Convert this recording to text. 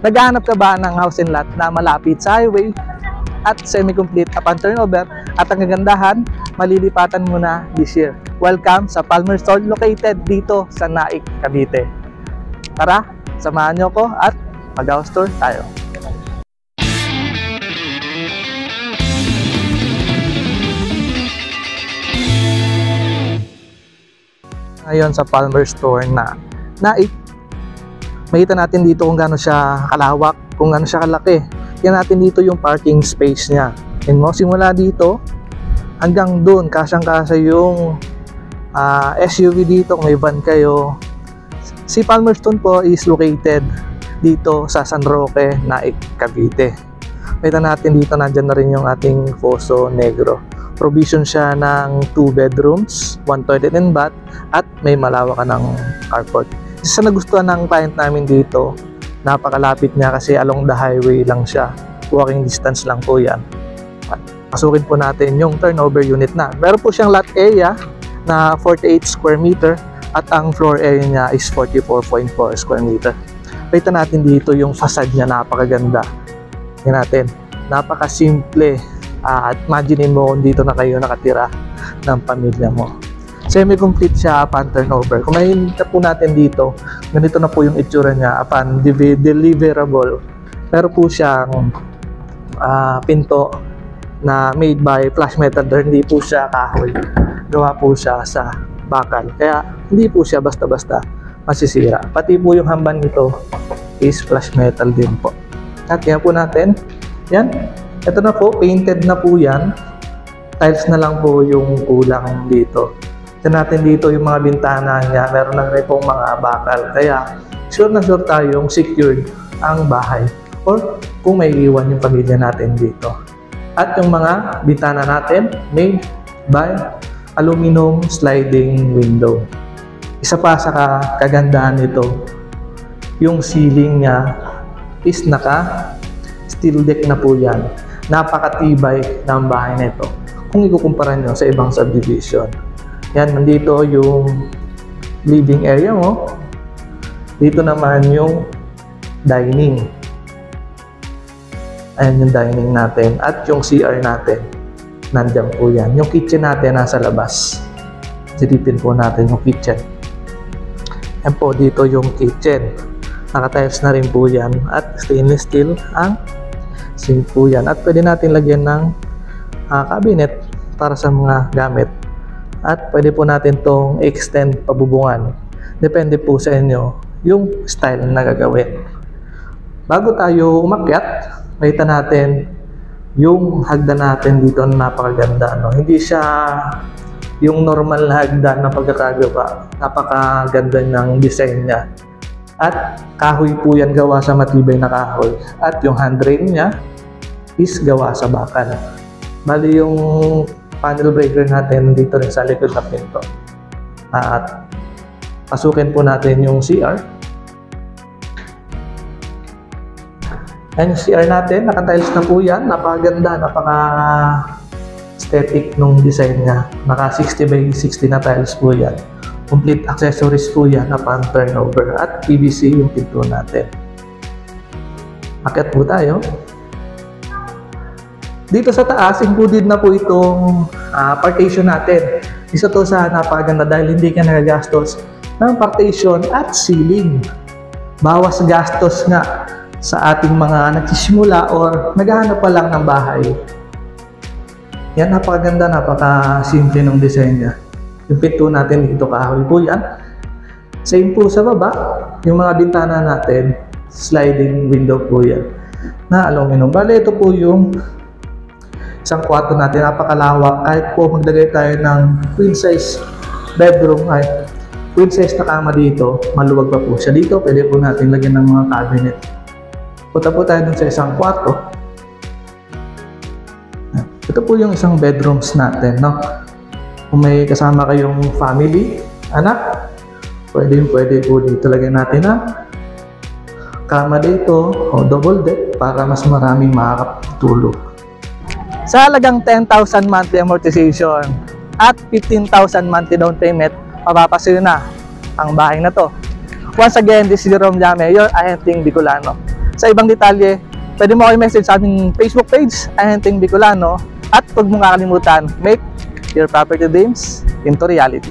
Naghahanap ka ba ng house and lot na malapit sa highway at semi-complete upon turnover at ang kagandahan, malilipatan mo na this year? Welcome sa Palmer Store located dito sa Naik, Cavite. Tara, samahan nyo ko at mag-house tour tayo. Ngayon sa Palmer Store na Naik, makita natin dito kung gaano siya kalawak, kung gaano siya kalaki. Yan natin dito yung parking space niya. And mo, simula dito hanggang doon, kasyang-kasya yung SUV dito kung may van kayo. Si Palmerston po is located dito sa San Roque, Naik, Cavite. Makita natin dito, nandyan na rin yung ating Poso Negro. Provision siya ng 2 bedrooms, 1 toilet and bath, at may malawak ka ng carport. Isa na nagustuhan ng client namin dito, napakalapit niya kasi along the highway lang siya. Walking distance lang po yan. At pasukin po natin yung turnover unit na. Meron po siyang lot area na 48 square meter at ang floor area niya is 44.4 square meter. Kita natin dito yung facade niya, napakaganda. Tingnan natin, napakasimple. At imagine mo kung dito na kayo nakatira ng pamilya mo. Semi-complete siya upon turnover. Kung makikita po natin dito, ganito na po yung itsura niya upon deliverable. Pero po siyang pinto na made by flash metal door. Hindi po siya kahoy. Gawa po siya sa bakal. Kaya hindi po siya basta-basta masisira. Pati po yung hamban nito is flash metal din po. At yan po natin. Yan. Ito na po. Painted na po yan. Tiles na lang po yung kulang dito. Tignan natin dito yung mga bintana niya, meron na rin pong mga bakal. Kaya sure na sure tayong secured ang bahay or kung may iwan yung pamilya natin dito. At yung mga bintana natin made by aluminum sliding window. Isa pa sa kagandahan nito, yung ceiling niya is naka steel deck na po yan. Napakatibay ng bahay nito kung ikukumpara nyo sa ibang subdivision. Yan, nandito yung living area mo. Dito naman yung dining. Ayan yung dining natin. At yung CR natin. Nandiyan po yan. Yung kitchen natin nasa labas. Silipin po natin yung kitchen. Yan po, dito yung kitchen. Naka-tiles na rin po yan. At stainless steel ang sink po yan. At pwede natin lagyan ng cabinet para sa mga gamit. At pwede po natin itong extend pabubungan. Depende po sa inyo yung style na gagawin. Bago tayo umakyat, makita natin yung hagdan natin dito na napakaganda. No? Hindi siya yung normal na hagdan na pagkakagawa. Napakaganda ng design niya. At kahoy po yan, gawa sa matibay na kahoy. At yung handrail niya is gawa sa bakal. Bali yung panel breaker natin dito rin sa likod na pinto. At pasukin po natin yung CR. Ayan yung CR natin, naka-tiles na po yan. Napakaganda, napaka-aesthetic nung design niya. Naka 60 by 60 na tiles po yan. Complete accessories po yan upon turnover. At PVC yung pinto natin. Akyat po tayo. Dito sa taas, included na po itong partition natin. Isa to sa napakaganda dahil hindi ka nagagastos ng partition at ceiling. Bawas gastos nga sa ating mga nagsisimula or naghahanap pa lang ng bahay. Yan, napakaganda, napaka-simple ng design niya. Yung pinto natin dito, kahoy po yan. Same po sa baba, yung mga bintana natin, sliding window po yan na aluminum. Bale, ito po yung isang kwarto natin, napakalawak. Kahit po maglagay tayo ng queen size bedroom, ay queen size na kama dito, maluwag pa po siya. Dito pwede po natin lagyan ng mga cabinet. Punta po tayo dun sa isang kwarto. Ito po yung isang bedrooms natin, no? Kung may kasama kayong family, anak, pwede po dito lagyan natin na kama dito o double deck para mas maraming makakatulog. Sa halagang 10,000 monthly amortization at 15,000 monthly down payment, mapapasayo na ang bahay na to. Once again, this is Jerome Llame, your ahenting Bicolano. Sa ibang detalye, pwede mo kayo message sa aming Facebook page, Ahenteng Bicolano. At huwag mong kakalimutan, make your property dreams into reality.